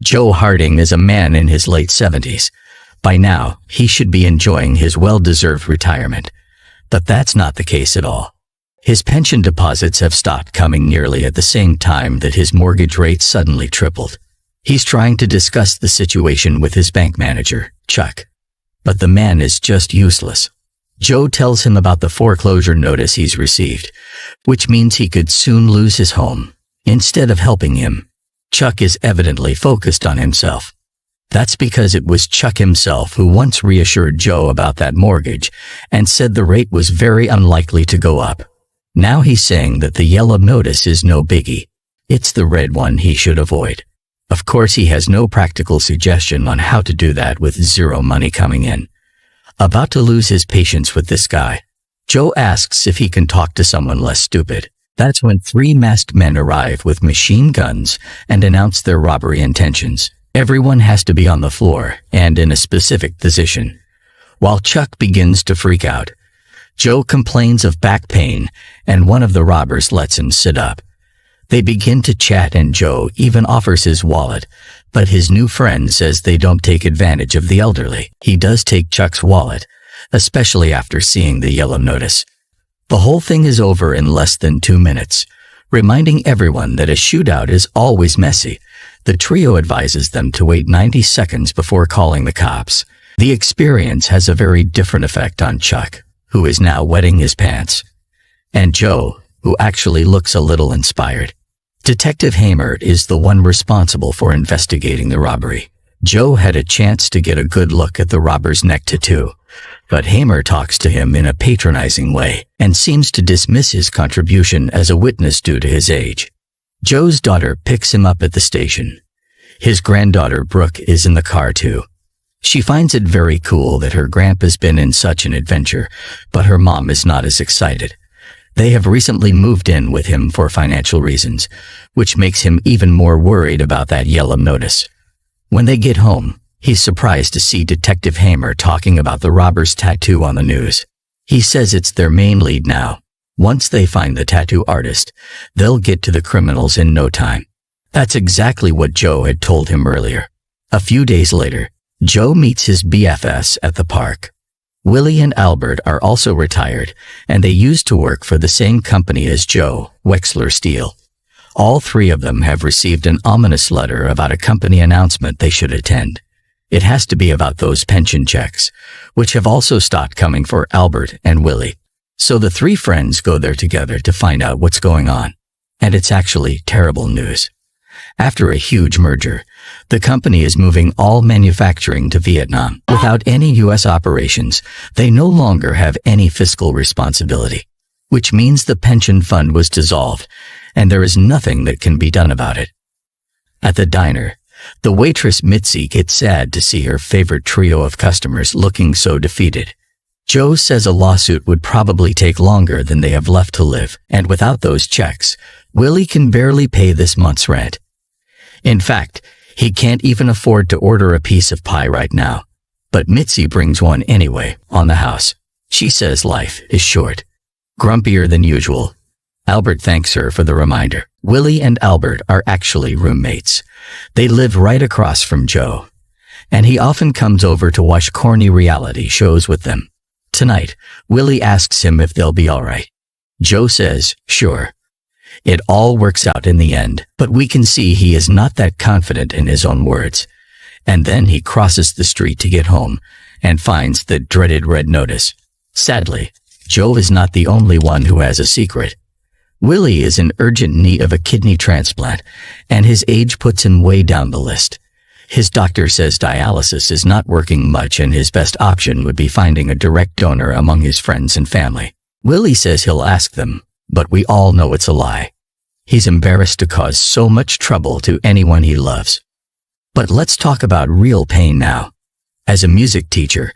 Joe Harding is a man in his late 70s. By now, he should be enjoying his well-deserved retirement. But that's not the case at all. His pension deposits have stopped coming nearly at the same time that his mortgage rate suddenly tripled. He's trying to discuss the situation with his bank manager, Chuck. But the man is just useless. Joe tells him about the foreclosure notice he's received, which means he could soon lose his home. Instead of helping him, Chuck is evidently focused on himself. That's because it was Chuck himself who once reassured Joe about that mortgage and said the rate was very unlikely to go up. Now he's saying that the yellow notice is no biggie. It's the red one he should avoid. Of course, he has no practical suggestion on how to do that with zero money coming in. About to lose his patience with this guy, Joe asks if he can talk to someone less stupid. That's when 3 masked men arrive with machine guns and announce their robbery intentions. Everyone has to be on the floor and in a specific position. While Chuck begins to freak out, Joe complains of back pain and one of the robbers lets him sit up. They begin to chat and Joe even offers his wallet, but his new friend says they don't take advantage of the elderly. He does take Chuck's wallet, especially after seeing the yellow notice. The whole thing is over in less than 2 minutes, reminding everyone that a shootout is always messy. The trio advises them to wait 90 seconds before calling the cops. The experience has a very different effect on Chuck, who is now wetting his pants, and Joe, who actually looks a little inspired. Detective Hamer is the one responsible for investigating the robbery. Joe had a chance to get a good look at the robber's neck tattoo, but Hamer talks to him in a patronizing way and seems to dismiss his contribution as a witness due to his age. Joe's daughter picks him up at the station. His granddaughter Brooke is in the car too. She finds it very cool that her grandpa's been in such an adventure, but her mom is not as excited. They have recently moved in with him for financial reasons, which makes him even more worried about that yellow notice. When they get home, he's surprised to see Detective Hamer talking about the robber's tattoo on the news. He says it's their main lead now. Once they find the tattoo artist, they'll get to the criminals in no time. That's exactly what Joe had told him earlier. A few days later, Joe meets his BFFs at the park. Willie and Albert are also retired, and they used to work for the same company as Joe, Wexler Steel. All 3 of them have received an ominous letter about a company announcement they should attend. It has to be about those pension checks, which have also stopped coming for Albert and Willie. So the 3 friends go there together to find out what's going on. And it's actually terrible news. After a huge merger, the company is moving all manufacturing to Vietnam. Without any U.S. operations, they no longer have any fiscal responsibility, which means the pension fund was dissolved, and there is nothing that can be done about it. At the diner, the waitress Mitzi gets sad to see her favorite trio of customers looking so defeated. Joe says a lawsuit would probably take longer than they have left to live, and without those checks, Willie can barely pay this month's rent. In fact, he can't even afford to order a piece of pie right now. But Mitzi brings one anyway, on the house. She says life is short. Grumpier than usual, Albert thanks her for the reminder. Willie and Albert are actually roommates. They live right across from Joe, and he often comes over to watch corny reality shows with them. Tonight, Willie asks him if they'll be all right. Joe says, sure. It all works out in the end, but we can see he is not that confident in his own words. And then he crosses the street to get home and finds the dreaded red notice. Sadly, Joe is not the only one who has a secret. Willie is in urgent need of a kidney transplant, and his age puts him way down the list. His doctor says dialysis is not working much and his best option would be finding a direct donor among his friends and family. Willie says he'll ask them, but we all know it's a lie. He's embarrassed to cause so much trouble to anyone he loves. But let's talk about real pain now. As a music teacher,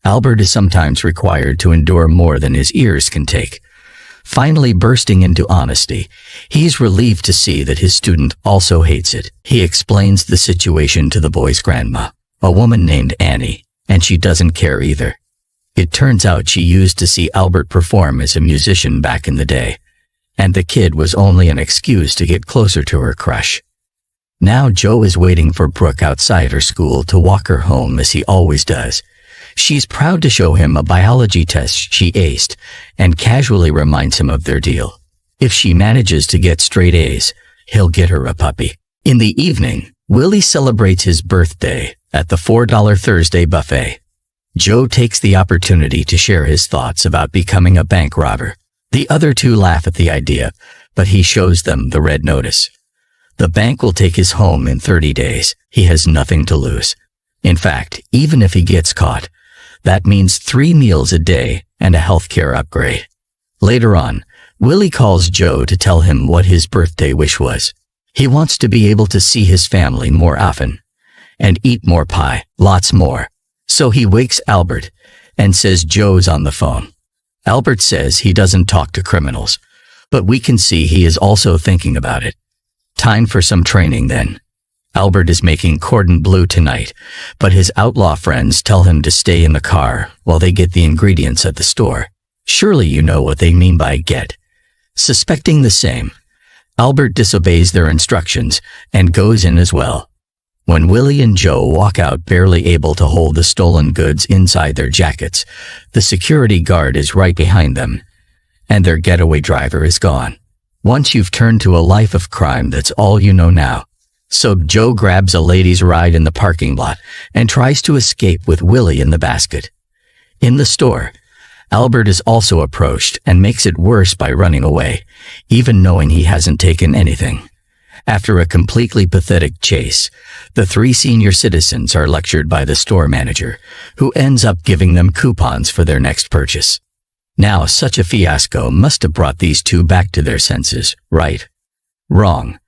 Albert is sometimes required to endure more than his ears can take. Finally bursting into honesty, he's relieved to see that his student also hates it. He explains the situation to the boy's grandma, a woman named Annie, and she doesn't care either. It turns out she used to see Albert perform as a musician back in the day, and the kid was only an excuse to get closer to her crush. Now Joe is waiting for Brooke outside her school to walk her home as he always does. She's proud to show him a biology test she aced and casually reminds him of their deal. If she manages to get straight A's, he'll get her a puppy. In the evening, Willie celebrates his birthday at the $4 Thursday buffet. Joe takes the opportunity to share his thoughts about becoming a bank robber. The other two laugh at the idea, but he shows them the red notice. The bank will take his home in 30 days. He has nothing to lose. In fact, even if he gets caught, that means 3 meals a day and a healthcare upgrade. Later on, Willie calls Joe to tell him what his birthday wish was. He wants to be able to see his family more often and eat more pie, lots more. So he wakes Albert and says Joe's on the phone. Albert says he doesn't talk to criminals, but we can see he is also thinking about it. Time for some training then. Albert is making cordon bleu tonight, but his outlaw friends tell him to stay in the car while they get the ingredients at the store. Surely you know what they mean by get. Suspecting the same, Albert disobeys their instructions and goes in as well. When Willie and Joe walk out barely able to hold the stolen goods inside their jackets, the security guard is right behind them, and their getaway driver is gone. Once you've turned to a life of crime, that's all you know now. So Joe grabs a ladies' ride in the parking lot and tries to escape with Willie in the basket. In the store, Albert is also approached and makes it worse by running away, even knowing he hasn't taken anything. After a completely pathetic chase, the 3 senior citizens are lectured by the store manager, who ends up giving them coupons for their next purchase. Now, such a fiasco must have brought these two back to their senses, right? Wrong.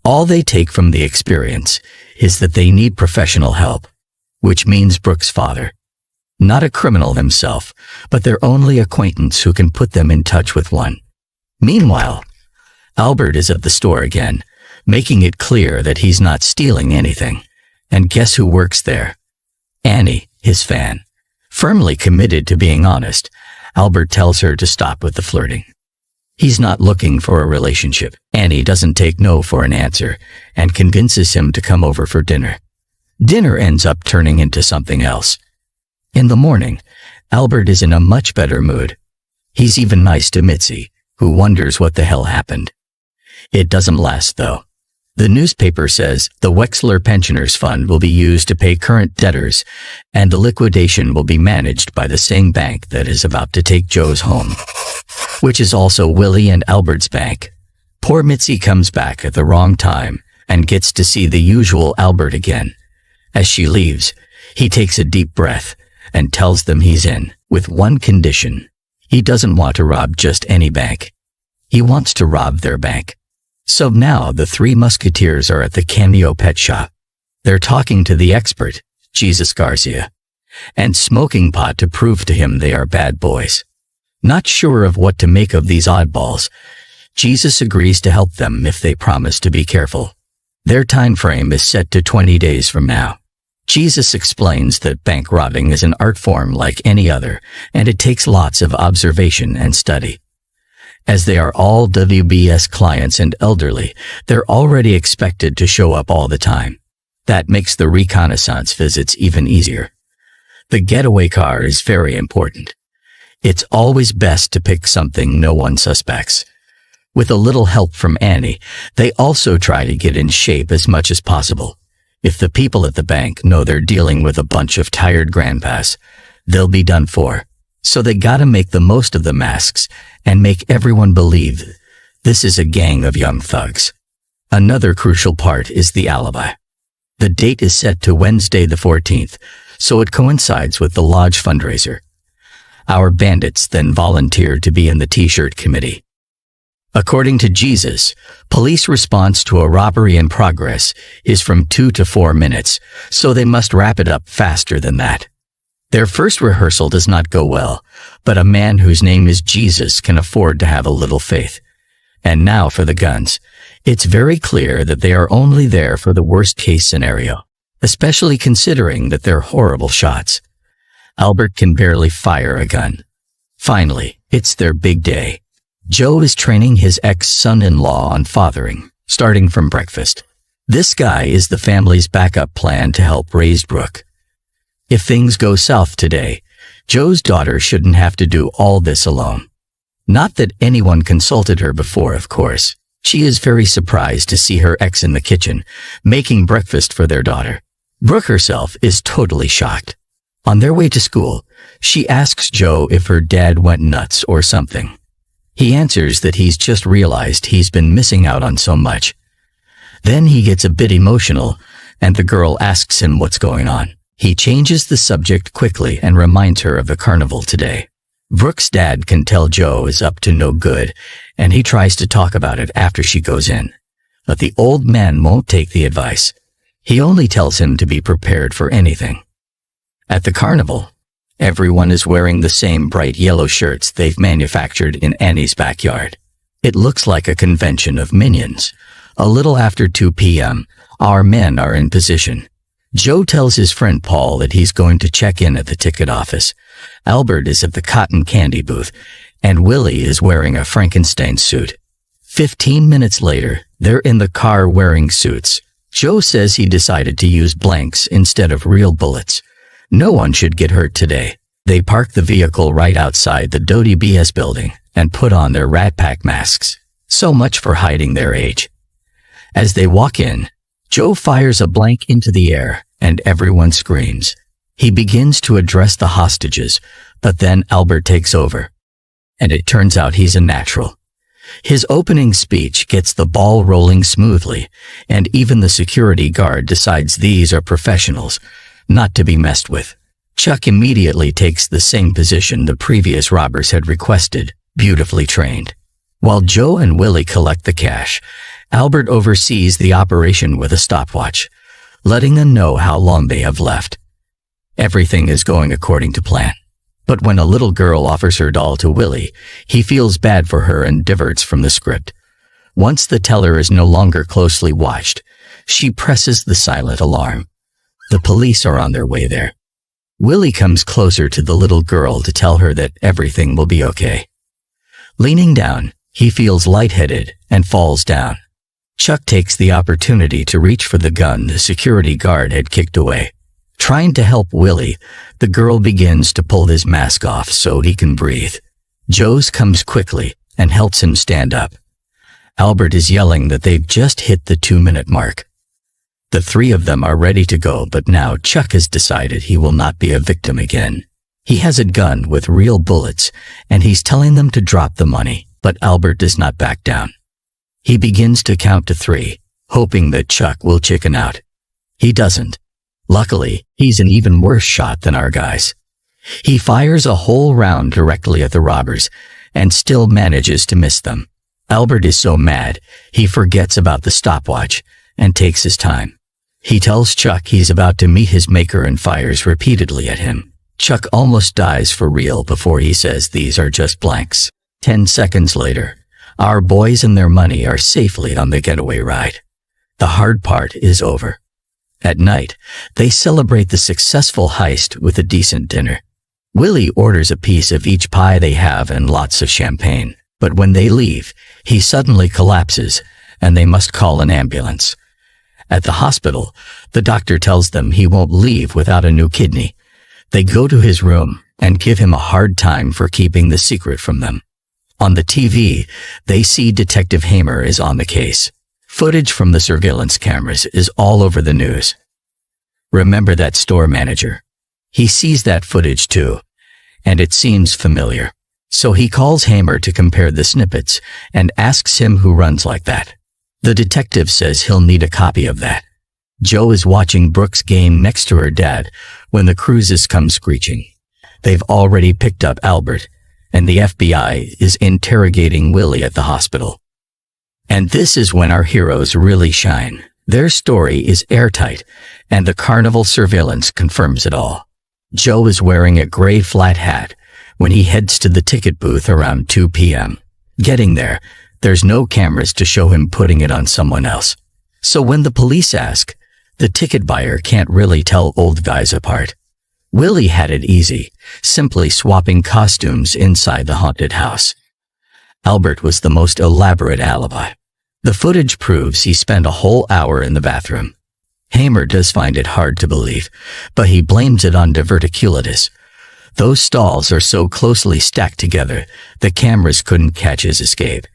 All they take from the experience is that they need professional help, which means Brooke's father. Not a criminal himself, but their only acquaintance who can put them in touch with one. Meanwhile, Albert is at the store again, making it clear that he's not stealing anything. And guess who works there? Annie, his fan. Firmly committed to being honest, Albert tells her to stop with the flirting. He's not looking for a relationship. Annie doesn't take no for an answer and convinces him to come over for dinner. Dinner ends up turning into something else. In the morning, Albert is in a much better mood. He's even nice to Mitzi, who wonders what the hell happened. It doesn't last, though. The newspaper says the Wexler Pensioners Fund will be used to pay current debtors, and the liquidation will be managed by the same bank that is about to take Joe's home, which is also Willie and Albert's bank. Poor Mitzi comes back at the wrong time and gets to see the usual Albert again. As she leaves, he takes a deep breath and tells them he's in, with one condition. He doesn't want to rob just any bank. He wants to rob their bank. So now the 3 musketeers are at the Cameo pet shop. They're talking to the expert, Jesus Garcia, and smoking pot to prove to him they are bad boys. Not sure of what to make of these oddballs, Jesus agrees to help them if they promise to be careful. Their time frame is set to 20 days from now. Jesus explains that bank robbing is an art form like any other, and it takes lots of observation and study. As they are all WBS clients and elderly, they're already expected to show up all the time. That makes the reconnaissance visits even easier. The getaway car is very important. It's always best to pick something no one suspects. With a little help from Annie, they also try to get in shape as much as possible. If the people at the bank know they're dealing with a bunch of tired grandpas, they'll be done for. So they gotta make the most of the masks and make everyone believe this is a gang of young thugs. Another crucial part is the alibi. The date is set to Wednesday the 14th, so it coincides with the lodge fundraiser. Our bandits then volunteer to be in the T-shirt committee. According to Jesus, police response to a robbery in progress is from 2 to 4 minutes, so they must wrap it up faster than that. Their first rehearsal does not go well, but a man whose name is Jesus can afford to have a little faith. And now for the guns. It's very clear that they are only there for the worst-case scenario, especially considering that they're horrible shots. Albert can barely fire a gun. Finally, it's their big day. Joe is training his ex-son-in-law on fathering, starting from breakfast. This guy is the family's backup plan to help raise Brooke. If things go south today, Joe's daughter shouldn't have to do all this alone. Not that anyone consulted her before, of course. She is very surprised to see her ex in the kitchen, making breakfast for their daughter. Brooke herself is totally shocked. On their way to school, she asks Joe if her dad went nuts or something. He answers that he's just realized he's been missing out on so much. Then he gets a bit emotional, and the girl asks him what's going on. He changes the subject quickly and reminds her of the carnival today. Brooke's dad can tell Joe is up to no good, and he tries to talk about it after she goes in. But the old man won't take the advice. He only tells him to be prepared for anything. At the carnival, everyone is wearing the same bright yellow shirts they've manufactured in Annie's backyard. It looks like a convention of minions. A little after 2 p.m., our men are in position. Joe tells his friend Paul that he's going to check in at the ticket office. Albert is at the cotton candy booth, and Willie is wearing a Frankenstein suit. 15 minutes later, they're in the car wearing suits. Joe says he decided to use blanks instead of real bullets. No one should get hurt today. They park the vehicle right outside the Doty BS building and put on their Rat Pack masks. So much for hiding their age. As they walk in, Joe fires a blank into the air and everyone screams. He begins to address the hostages, but then Albert takes over. And it turns out he's a natural. His opening speech gets the ball rolling smoothly, and even the security guard decides these are professionals, not to be messed with. Chuck immediately takes the same position the previous robbers had requested, beautifully trained. While Joe and Willie collect the cash, Albert oversees the operation with a stopwatch, letting them know how long they have left. Everything is going according to plan. But when a little girl offers her doll to Willie, he feels bad for her and diverts from the script. Once the teller is no longer closely watched, she presses the silent alarm. The police are on their way there. Willie comes closer to the little girl to tell her that everything will be okay. Leaning down, he feels lightheaded and falls down. Chuck takes the opportunity to reach for the gun the security guard had kicked away. Trying to help Willie, the girl begins to pull his mask off so he can breathe. Joe's comes quickly and helps him stand up. Albert is yelling that they've just hit the 2-minute mark. The three of them are ready to go, but now Chuck has decided he will not be a victim again. He has a gun with real bullets, and he's telling them to drop the money, but Albert does not back down. He begins to count to 3, hoping that Chuck will chicken out. He doesn't. Luckily, he's an even worse shot than our guys. He fires a whole round directly at the robbers, and still manages to miss them. Albert is so mad, he forgets about the stopwatch, and takes his time. He tells Chuck he's about to meet his maker and fires repeatedly at him. Chuck almost dies for real before he says these are just blanks. 10 seconds later, our boys and their money are safely on the getaway ride. The hard part is over. At night, they celebrate the successful heist with a decent dinner. Willie orders a piece of each pie they have and lots of champagne. But when they leave, he suddenly collapses, and they must call an ambulance. At the hospital, the doctor tells them he won't leave without a new kidney. They go to his room and give him a hard time for keeping the secret from them. On the TV, they see Detective Hamer is on the case. Footage from the surveillance cameras is all over the news. Remember that store manager? He sees that footage too, and it seems familiar. So he calls Hamer to compare the snippets and asks him who runs like that. The detective says he'll need a copy of that. Joe is watching Brooke's game next to her dad when the cruises come screeching. They've already picked up Albert, and the FBI is interrogating Willie at the hospital. And this is when our heroes really shine. Their story is airtight, and the carnival surveillance confirms it all. Joe is wearing a gray flat hat when he heads to the ticket booth around 2 p.m. Getting there, there's no cameras to show him putting it on someone else. So when the police ask, the ticket buyer can't really tell old guys apart. Willie had it easy, simply swapping costumes inside the haunted house. Albert was the most elaborate alibi. The footage proves he spent a whole hour in the bathroom. Hamer does find it hard to believe, but he blames it on diverticulitis. Those stalls are so closely stacked together, the cameras couldn't catch his escape.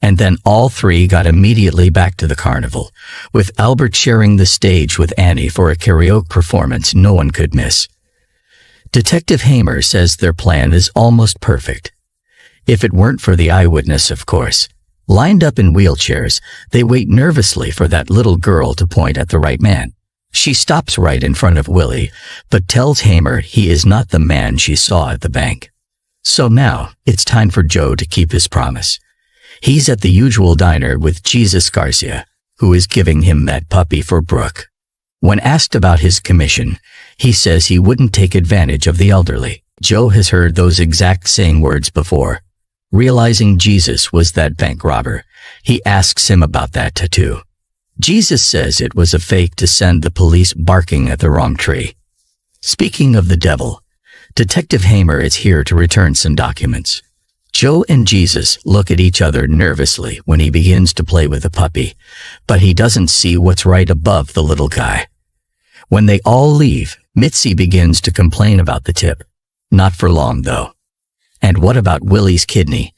And then all three got immediately back to the carnival, with Albert sharing the stage with Annie for a karaoke performance no one could miss. Detective Hamer says their plan is almost perfect. If it weren't for the eyewitness, of course. Lined up in wheelchairs, they wait nervously for that little girl to point at the right man. She stops right in front of Willie, but tells Hamer he is not the man she saw at the bank. So now, it's time for Joe to keep his promise. He's at the usual diner with Jesus Garcia, who is giving him that puppy for Brooke. When asked about his commission, he says he wouldn't take advantage of the elderly. Joe has heard those exact same words before. Realizing Jesus was that bank robber, he asks him about that tattoo. Jesus says it was a fake to send the police barking at the wrong tree. Speaking of the devil, Detective Hamer is here to return some documents. Joe and Jesus look at each other nervously when he begins to play with the puppy, but he doesn't see what's right above the little guy. When they all leave, Mitzi begins to complain about the tip. Not for long, though. And what about Willie's kidney?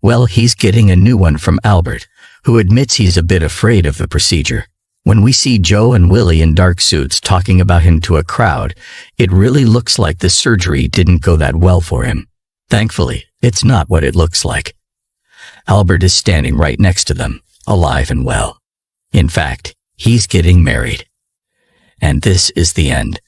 Well, he's getting a new one from Albert, who admits he's a bit afraid of the procedure. When we see Joe and Willie in dark suits talking about him to a crowd, it really looks like the surgery didn't go that well for him. Thankfully, it's not what it looks like. Albert is standing right next to them, alive and well. In fact, he's getting married. And this is the end.